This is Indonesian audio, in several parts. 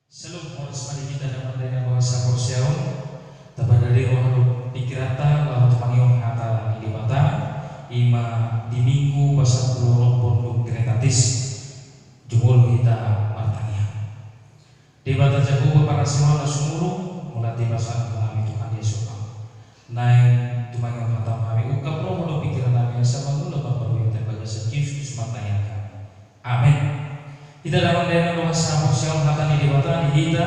Shalom harus mari kita dapat dengan bahasa Porsiaon Taba dari roh dikirata lalu temangion hata di mata ima di minggu pasal puluh pondok Trinitatis jumul kita martanya di bata jago para semua sumuru mulai bahasa kami Tuhan Yesus naik temangion hata kami ukap roh do pikiran kami sama mula berperwira bagi Yesus martanya amin. Kita dapat dengan bahasa Porsiaon hata di bata di kita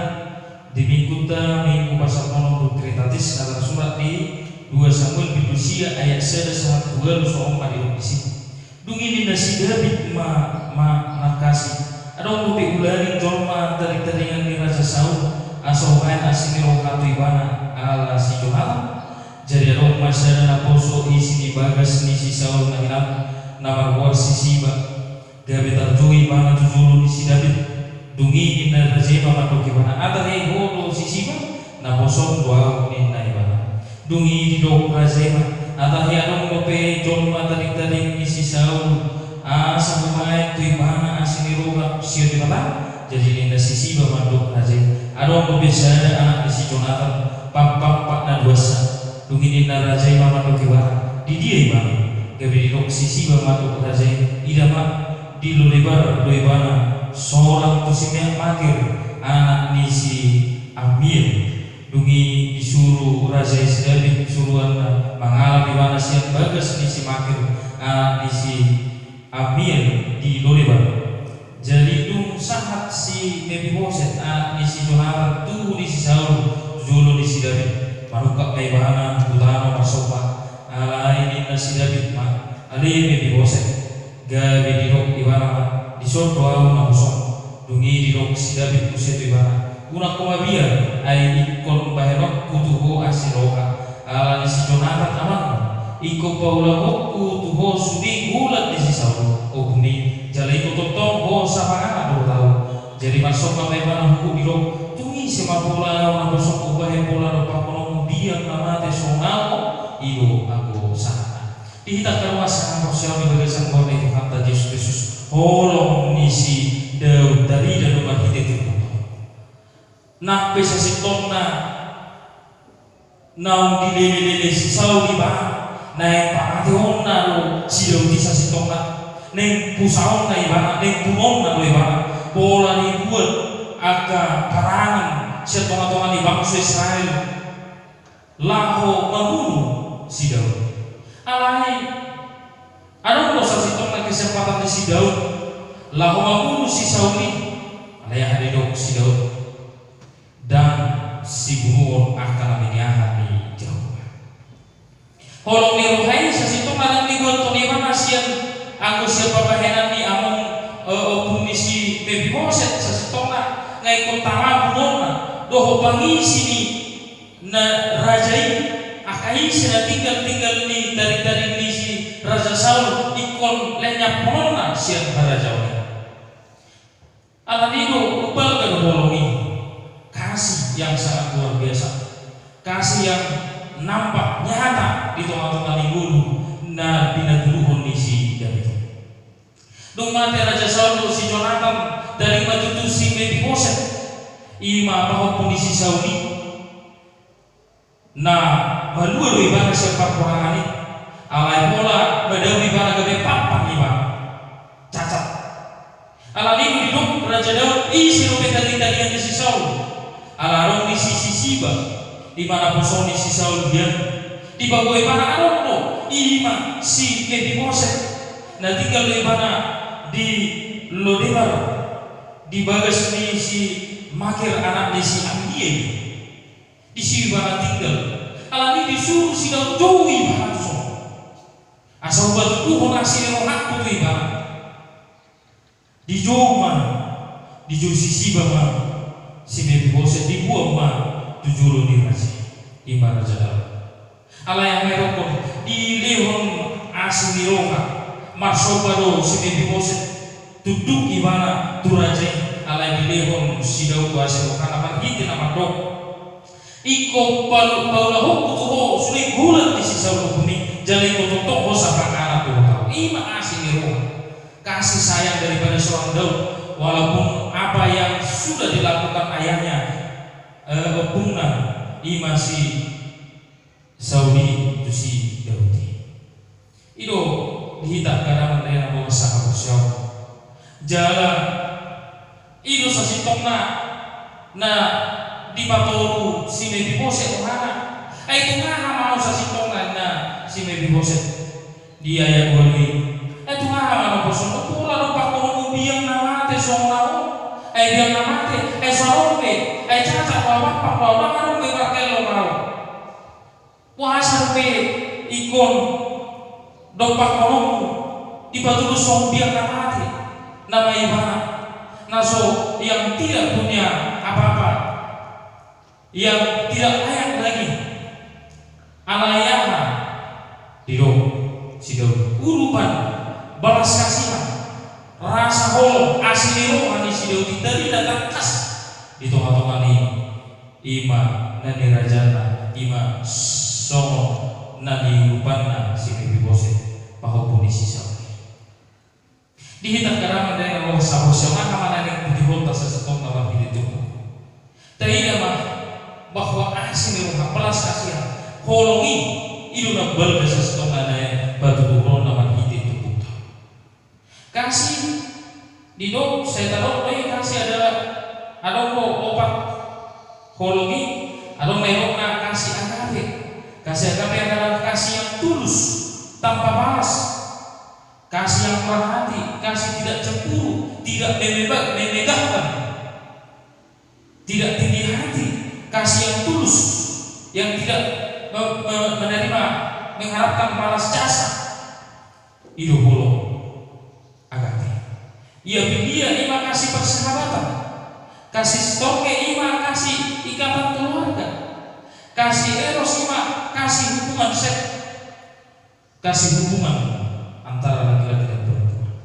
di minggu pasal pondok Trinitatis dalam surat di 2 Samuel bidusia ayat 1 2 soal madilisi. Dungi dinasi David nakasi. Ada lebih ulari jolma dari teringan di Raja Saul asal main asini rohatu ibana ala si Jonathan. Jadi ada masyarakat naposo isi di bagas ni si Saul nahilam nama luar si Siba. Gabi tarjui ibana tujulu di si David. Dungi inna rajema matoki ibana atari hodo si Siba naposo dua ni ibana. Dungi di dok razema atahi anong lope jolma tarik-tarik isi Saul asa main tu ibana asini roga siyo di mata jadi ninda si Siba mandok razema anong lope sada anak isi Jonathan pampak na duasa dungi ninda razema mandok ibana di dia ibana gabi di dok si Siba mandok razema idama di lo lebar do ibana seorang tu si makir anak ni si Amir dungi disuruh Raja Israel suruhan mengalami mana siang bagas di si makir di si Amir di Lodebar. Jadi dung sahat si Mephiboset di si Jonathan tu di si Saul julu di si David marukak kay bahana utano masopa ini si David ali Mephiboset gabi di rok ibana di soto au na usong dungi di rok si David kusetu ibana una kumabia ay ikon bahirok kutuho asiroka ala ni si Jonathan aman iko paulahok kutuho sudi gulat di si Saul o bumi jala iko totong ho sapangana do tau jadi masuk ka may manang kudirok tungi si mapula na bosok ubahe pula do pakono biang namate sonao iyo ako sana dihitat karuas ang Porsiaon di bagasan ko ni Tuhan Yesus Kristus holong ni si Daud dari dan rumah hidup nak pesa si tongna naung dilele si Saul di bawah naik pangation na lo si Daud isa si tongna neng pusaon na ibana neng punon na lo ibana bola ni buat aga parangin si tonga-tonga ni bangsa Israel laho membunuh si Daud alai ada dosa si tongna kesempatan di si Daud laho membunuh si Saul ni alai hari dok si Daud dan si bunuh akan menyahat di jauh. Holong ni rohai sasitu malam ni gol toni mana sian aku siapa bahenan ni among opuni si Mephiboset sasitu na ngai kontama bunuh na doh pangisi ni na rajai akai sila tinggal ni dari ni si Raja Saul ikon lenyap bunuh na sian raja. Alanigo ubal kan holong ni kasih yang sangat luar biasa, kasih yang nampak nyata di tengah-tengah ninggulu na binaduluhun ni si David. Dong mati Raja Saul si Jonathan dari matutu si Mephiboset ima bahwa pun si Saul na balua do ibana siapa kurangani alai pola badawi ibana gabe papan ibana cacat alani hidup Raja Daud isi rupiah tadi yang si Saul alarong di sisi Siba di mana posong di sisi Saul dia di bawah mana arong ima si Mephiboset nah tinggal di mana di Lodebar di bagas di si makir anak di si Amir di si mana tinggal alami disuruh si Daud jauh ibana asal buat Tuhan asli rohak tu ibana di jauh mana di jauh si Siba mana si Mephiboset dibuang mah tujulu di Raja Raja Daud. Allah yang merokok di lehon asli roha marsopado si Mephiboset duduk ibana tu raja Allah di lehon si Daud asli roha nama hiti nama dok. Iko paulahu kutuho sulit gulat di sisa bumi jadi kototok hosa pakana tu tahu. Ima asli roha kasih sayang daripada seorang Daud walaupun apa yang sudah dilakukan ayahnya opungna ima si Saudi itu si Daudi itu dihitak karena mereka bawa sahabat syawal jalan itu sasitongna na di patoru si Mefiboset ohana itu ngaha mau sasitongna na si Mefiboset dia yang boleh itu ngaha mau bosan pula lupa kono biang namate songnao biang namate sarombe caca bawa ngaruh berkelo mau puasa pe ikon dompak kono di batu song biang namate nama ibana naso yang tidak punya apa-apa yang tidak layak lagi alayana diro sido urupan balas kasihan rasa holo asli rohani sido dari datang kas di tengah-tengah ini ima nani rajana ima songo nani upanna si Mefiboset pahopun isi sawi dihitam karangan dari Allah sahabat syawal mana yang dihonta sesetong dalam hidup itu tidak mah bahwa asli rohani balas kasihan holongi itu nak balda sesetong ada batu buron dalam hidup itu kasih di dok saya taruh kasih adalah ada obat hologi ada merokna kasih agape adalah kasih yang tulus tanpa balas kasih yang merhati kasih tidak cemburu tidak memegahkan tidak tinggi hati kasih yang tulus yang tidak menerima mengharapkan balas jasa itu holo agape dia ima kasih persahabatan kasih stoke ima kasih ikatan keluarga kasih eros ima kasih hubungan seks kasih hubungan antara laki-laki dan perempuan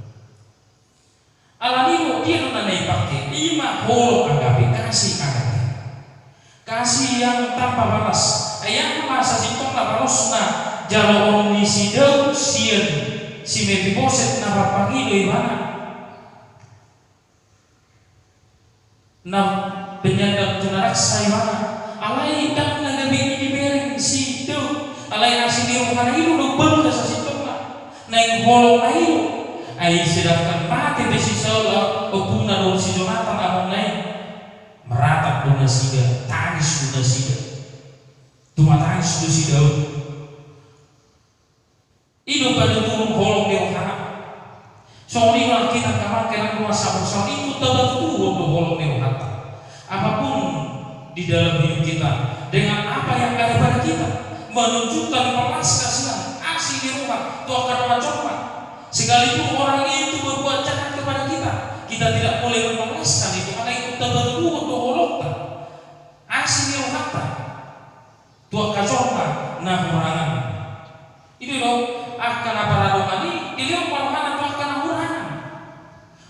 alanimo dia nunanai pakai ima holo agape kasih yang tanpa balas ayam masa sitong na balosna jalo oni sidau sien si Mefiboset na papangilo ibana na penyandang tunaraksa ibana alay tak nagabi ni bereng si do alay asin di rumah na ilo nubal sa sitong na yung holong na ilo ay sedangkan mati besi saula opuna do si Jonathan among na meratap do na sida tangis do na sida tumatangis do si Daud ilo pada turun holong di rohana soalnya kalau kita kemakan kuasa bersama itu tetap turun do holong di rohana apapun di dalam hidup kita dengan apa yang ada pada kita menunjukkan balas kasihan aksi di rumah itu akan mencoba sekalipun orang itu berbuat jahat kepada kita tidak boleh membalaskan itu karena itu tetap turun do holong aksi di rohana tua kacorma nah hurangan itu dong akan apa radongani dia mana tua akan hurangan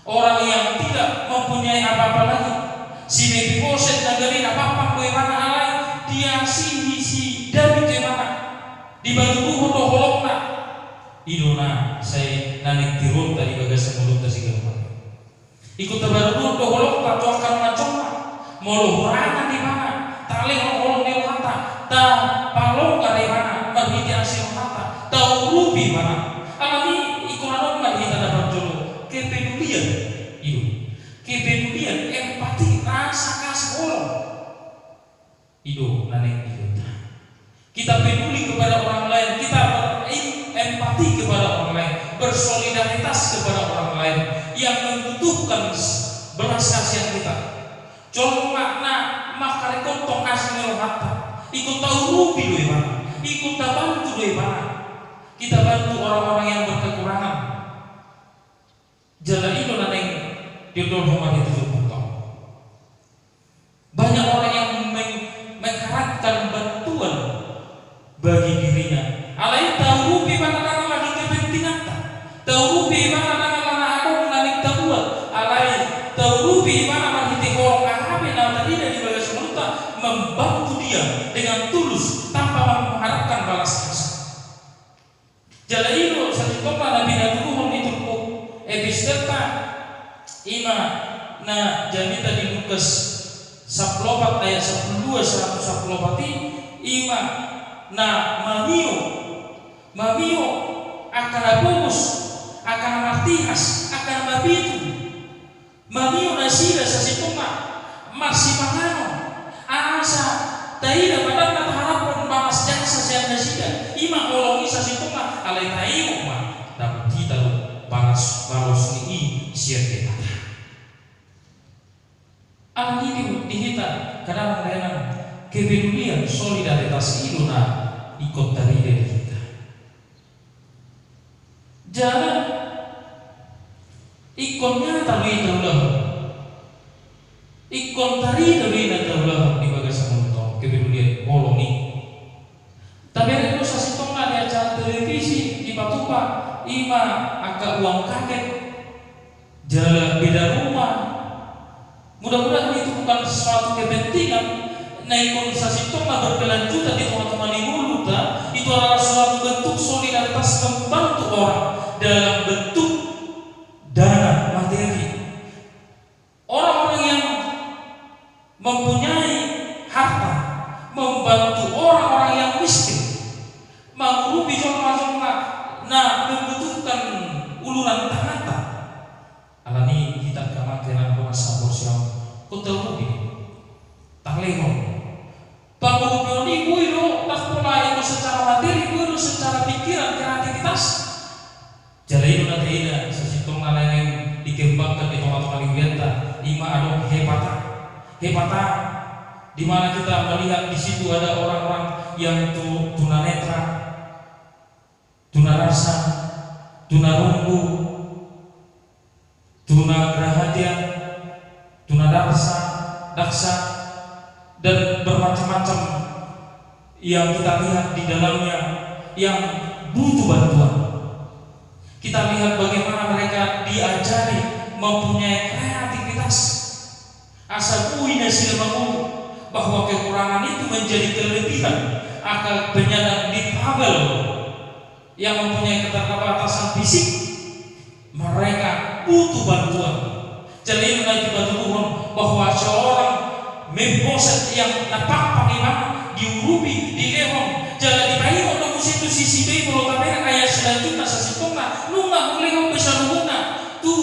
orang yang tidak mempunyai apa-apa lagi si Mefiboset nagari apa-apa kue mana alai dia si David kue mana dibantu do holokna idona saya nanik tirun tadi bagas mulut tadi segala ikut terbaru do holokna tua akan macomna mau hurangan di mana tali holong di mata ta palong dari mana bagi hasil mata tahu rubi mana alami ikuran mana kita dapat dulu kepedulian itu kepedulian empati rasa kasih holong itu nanek itu kita peduli kepada orang lain kita empati kepada orang lain bersolidaritas kepada orang lain yang membutuhkan belas kasihan kita contoh makna makare kontong asli rohata ikut tahu rubi loh mana ikut bantu loh mana kita bantu orang-orang yang berkekurangan jalan itu nanti di rumah itu berbuka banyak orang yang mengharapkan bantuan bagi dirinya alai tahu rubi mana lagi kepentingan tahu rubi mana aku nanti tabuat alai tahu rubi mana membantu dia dengan tulus tanpa mengharapkan balas jasa. Jalan itu satu koma Nabi Nabi itu episode ima na jamita di Lukas 10 ayat 12 110 ima na mamio akan abus akan martihas akan mabitu mamio nasira sa situma masih mangano asa taida badan na harapon bangas jaksa siya nasira ima olong isa situma alay tayo ma dapat kita balas ni siya kita ang ini dihita kadang-kadang kepedulian solidaritas itu ikut dari diri kita. Jangan ikutnya tapi daulah, ikut dari daulah di bagasan untuk kepedulian koloni. Tapi ada dosa sitongan di acara televisi di Patupa, ima agak uang kaget, jalan beda rumah. Mudah-mudahan itu bukan sesuatu kepentingan. Naik konsumsi tongga berkelanjutan di teman-teman di hulu, itu adalah suatu bentuk solidaritas membantu orang dalam bentuk dana materi. Orang-orang yang mempunyai harta membantu orang-orang yang miskin, mengurubi jomah-jomah, membutuhkan uluran tangan. Alani kita kematian kuasa porsiam, kuterubi, tak lehong. Pagbubuhan ni Buiro, tak pula itu secara materi, Buiro secara pikiran, kreativitas. Jadi itu nanti ada sesitong yang dikembangkan di tengah-tengah lingkungan. Ima ada hepata, di mana kita melihat di situ ada orang-orang yang tunanetra, tunarasa, tunarunggu, tunagrahadia, daksa, dan bermacam-macam yang kita lihat di dalamnya yang butuh bantuan. Kita lihat bagaimana mereka diajari mempunyai kreativitas. Asal puina sila mengukur bahwa kekurangan itu menjadi kelebihan. Akal penyandang difabel yang mempunyai keterbatasan fisik, mereka butuh bantuan. Jadi mengakibat Tuhan bahwa seorang membosan yang napak panglima diurubi di lehong jalan dipayo untuk situ sisi bayi kalau kamera ayat selanjutnya sasitongna nunga lehong besar huna tu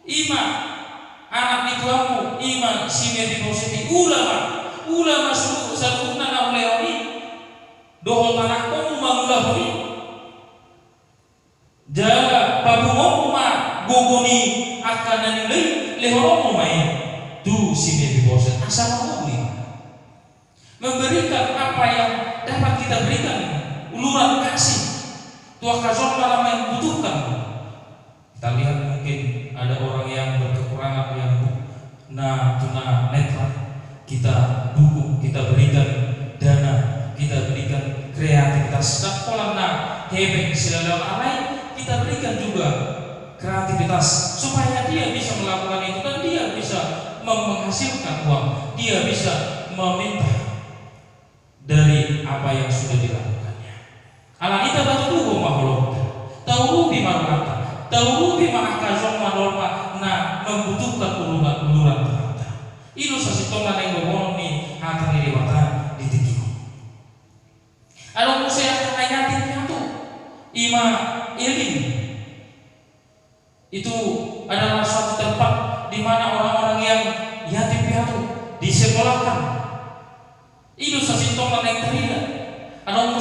ima anak dituamu ima simedi positi ulama suruh saruna na lehong dohol tanah komu mangulahoni jaga babungomu ma gogoni akan nanilai lehong main tu sini bosan asal memberi memberikan apa yang dapat kita berikan uluran kasih tua kazon malam yang butuhkan. Kita lihat mungkin ada orang yang berkekurangan yang tuna netra, kita dukung, kita berikan dana, kita berikan kreativitas dan pola hebeng silalang alai kita berikan juga kreativitas supaya dia bisa melakukan itu dan dia bisa menghasilkan uang, dia bisa meminta dari apa yang sudah dilakukannya. Alanita batu tuh mahulog, tahu bi marata, tahu bi makazong manorma, membutuhkan uluran terata. Ilo sasitongan yang berbohong ni hati ni mata di tikino. Along saya ayatin itu, ima ilin itu adalah suatu tempat di mana orang-orang yang yatim piatu disekolahkan. Itu sasitong naik terina. Ada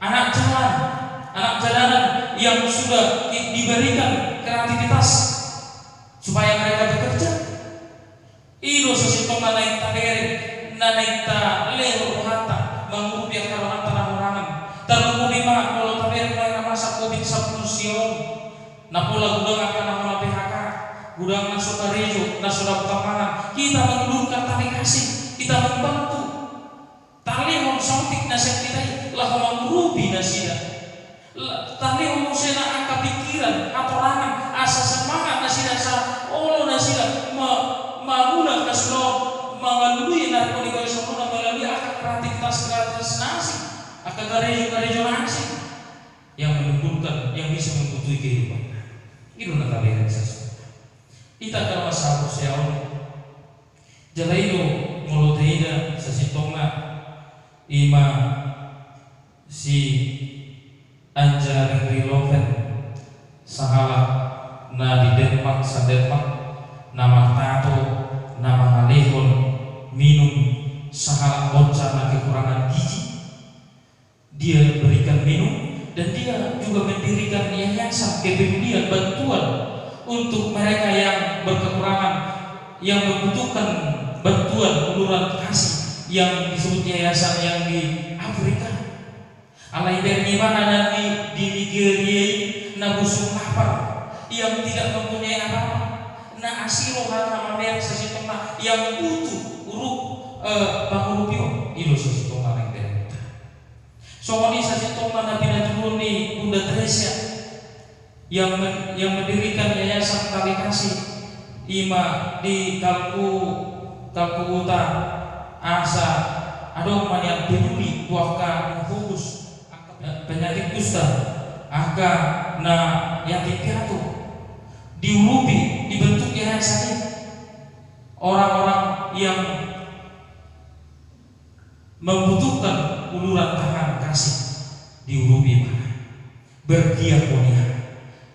anak jalanan yang sudah diberikan kreativitas supaya mereka bekerja. Itu sasitong naik tadere, naik ta lehor hata mengurubi akaran tanah-tanah. Terlebih lima kalau tadere mereka masa COVID-19 siom. Napola gudang akan nama PHK, gudang nasoda rejo, nasoda pertamanan. Kita mengelurkan tali kasih, kita membantu. Tali somtik nasihat kita lah mengurubi nasihat. Tali sena angka pikiran atau rangan asa semangat nasihat sa olo nasihat menggunakan keseluruh mengalui narkotika semua melalui akar kreativitas nasi, akar gerejo nasi yang menunjukkan yang bisa membutuhkan kehidupan. Itu nakalian sesuatu. Kita kalau sahabat saya Jalaido moloteida sasitongna ima si anja riloven sahala na di Denmark sa Denmark nama tato nama alehon minum sahala bocah na kekurangan gizi, dia berikan minum dan dia juga mendirikan yayasan kepedulian bantuan untuk mereka yang berkekurangan, yang membutuhkan bantuan uluran kasih yang disebut yayasan yang di Afrika. Alai dari mana nanti di Nigeria nabusung lapar yang tidak mempunyai apa-apa, na asilo hana mamer sasitoma yang butuh uruk bangurupio ilo sasitoma yang dari. Soalnya sasitoma nabi turun di Bunda Teresa yang mendirikan yayasan tali kasih ima di Kalkuta asa adong manian peduli tuaka fokus penyakit kusta aka na yatim piatu diurupi dibentuk yayasan orang-orang yang membutuhkan uluran tangan kasih diurupi mana berdiakonia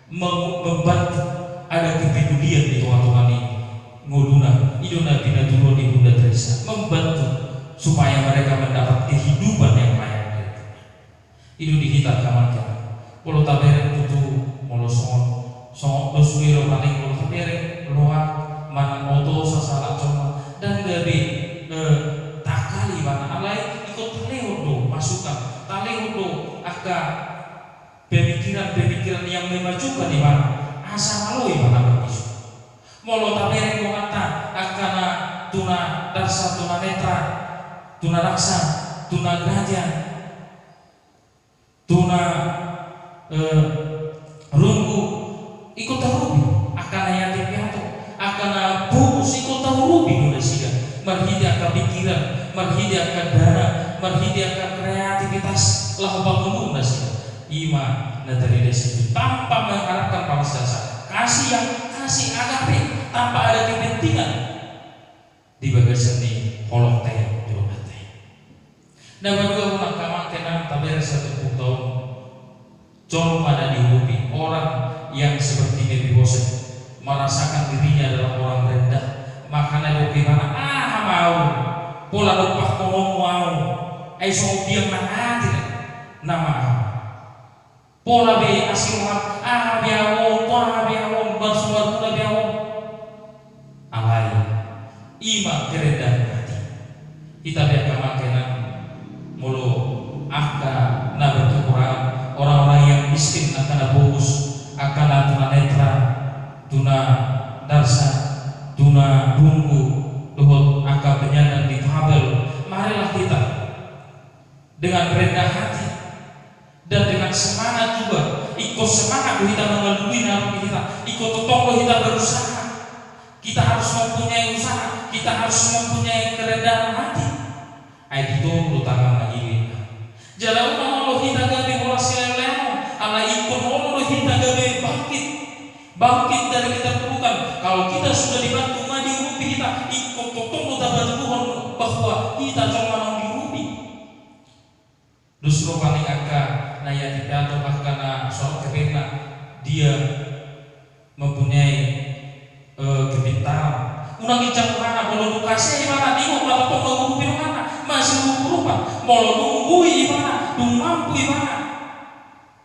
membantu ada kepedulian di Tuhan ini nguluna iduna bina turun di Bunda Teresa membantu supaya mereka mendapat kehidupan yang layak. Itu dihitat kamarkan. Kalau tabere tutu molo songon dosuiro paling kalau tabere loa mana moto sasala cuma dan gabe takali mana alai ikut talehodo masukan talehodo aga pemikiran yang memajukan di mana asa maloi mana begitu. Molo tabere ko kata akana tuna darsa tuna netra tuna raksa tuna gajah tuna runggu ikut tarubi akan yatim piatu akan bungkus ikut tarubi nuna sida marhidi akan pikiran marhidi akan dana marhidi akan kreativitas lah bangun nuna sida ima natari desi tanpa mengharapkan balas dasar kasih agape tanpa ada kepentingan di bagian seni holok teh jodoh teh. Nah berdua ulang kamang kena tabir satu tahun cuma pada dihukum orang yang seperti Mephibosheth merasakan dirinya adalah orang rendah makanya bagaimana mau pola lupa ngomong mau aiso diam nanti nama pola be asiluhan biawong bersuara kuda biawong alai ima kerendahan hati kita biarkan makanan mulu akka na berkekurangan orang-orang yang miskin akan bungkus akan tuna netra tuna darsa tuna bungku luhut akan penyandang di kabel. Marilah kita dengan rendah hati dan dengan semangat juga ikut semangat kita mengalami naruh kita ikut toko kita berusaha. Kita harus mempunyai usaha, kita harus mempunyai kerendahan hati. Itu utama lagi. Jalan Allah kita gabe orasi lelemo, ala ikut Allah kita gabe bangkit dari kita perlukan. Kalau kita sudah dibantu madi rupi kita ikut toko kita bantuan bahwa kita cuma dirupi. Justru paling angka naya tidak atau bahkan soal kebena dia mempunyai kepintaran. Unang icang mana kalau dukasnya gimana nih mau apa mau ngupin mana masih berupa mau nunggu gimana dung mampu gimana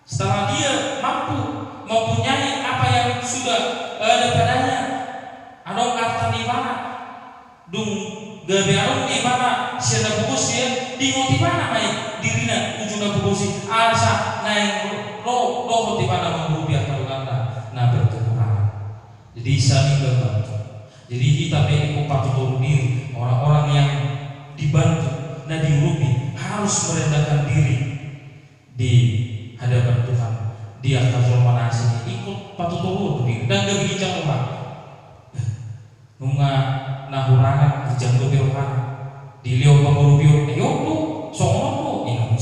setelah dia mampu mempunyai apa yang sudah ada padanya ada kata di mana dung gabe arung di mana siapa bungkus ya di mau di mana baik dirina ujungnya bungkus asa naik lo di mana mengrupiah kalau kata nah berkekurangan jadi saling membantu. Jadi kita pengen patut diri orang-orang yang dibantu, nah diurupi harus merendahkan diri di hadapan Tuhan. Dia kasual manasi ikut patut diri dan gak bicara orang. Nunga nahurangan dijangkau berokan di liau pangurupio, tu songono ingat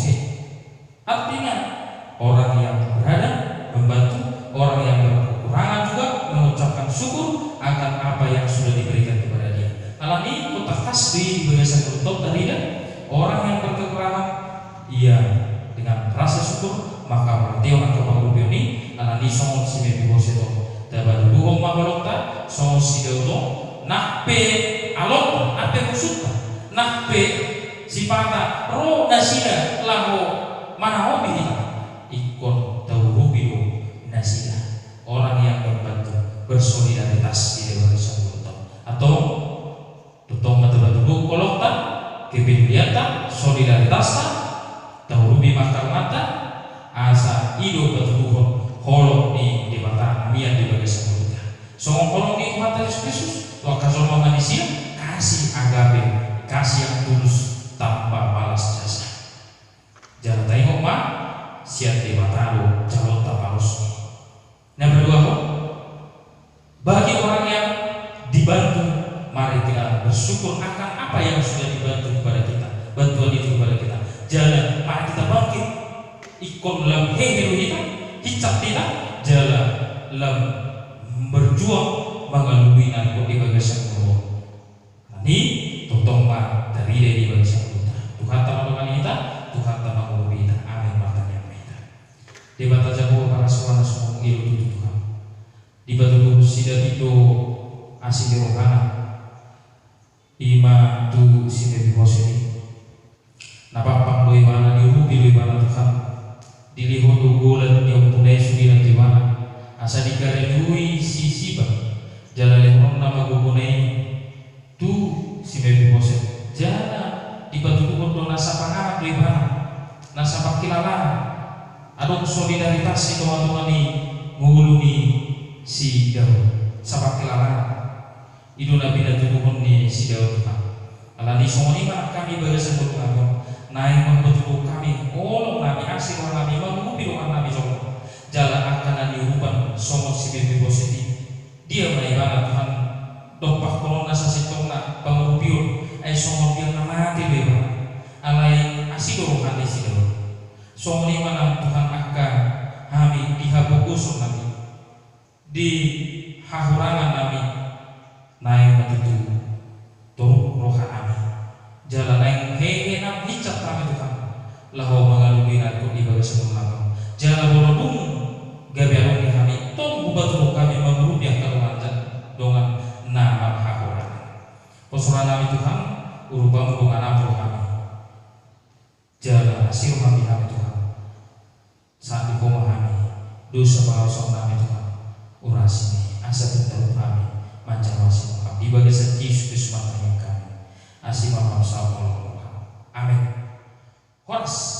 artinya orang yang berada membantu, orang yang berkekurangan juga mengucapkan syukur akan apa yang sudah diberikan kepada dia. Kalau ini pe alok pe musuta nah pe sipata ro nasida laho mana hobi ikon taurubiu nasida orang yang membantu bersolidaritas di dewan sabunto atau tutong mata-mata kolokta kepeduliatan solidaritas taurubi mata asa ido betul holok di mata mian di bagai sabunta songong holok di mata Yesus Kristus waktu sama manusia kasih agape kasih yang tulus tanpa balas jasa jangan tengok mah siat di mata lo calon tak palus. Yang kedua bagi orang yang dibantu mari kita bersyukur akan apa yang sudah dibantu kepada kita bantuan itu kepada kita jalan mari kita bangkit ikon lam heheru kita hicap kita jalan lam berjuang mengalui nanti di bagai sanggup nanti totong ma dari di bagai sanggup Tuhan teman-teman kita Tuhan teman kita amin matanya kita di bata jago para suara semua ilu Tuhan di batu sida itu asing rohana ima tu sida boseni napa pang doi mana diubi doi mana Tuhan dilihat ugulan yang punai sudi dan dimana asa dikarejui si siba jalan lehong nama gugunai tu sida boseni jana di batu kudo nasa pangarap doi mana nasa pakilala adong solidaritas itu teman-teman ni nguluni si Daud sabak kelarang itu nabi dan tubuhun ni si Daud alani songoni mah kami bagasan berpengaruh naik membentuk kami olong nabi asir nabi mengubi doa nabi songong jalan akan diurupan songong si bibi boseti dia menaikkan Tuhan dopak kolong nasa sitongna pengurupiun songong dia namati beba alai asir dorongan di si Daud songoni mana Tuhan akan kami dihabukusun nabi di hahurangan nami naik begitu turun roha nami jalan naik hehe nam hicap kami Tuhan lahu mengalami aku di bawah sebelum jalan bolong gabiarong di kami tong batu kami memerupiah keluarga dengan nama hahurangan pesuran nami Tuhan urubah hubungan ampuh kami jalan hasil kami Tuhan saat dipemahami dosa bawah nami Tuhan urasi asa tentang kami mancawasi kami di bagai Yesus Kristus matanya kami asih maham sallallahu amin. Horas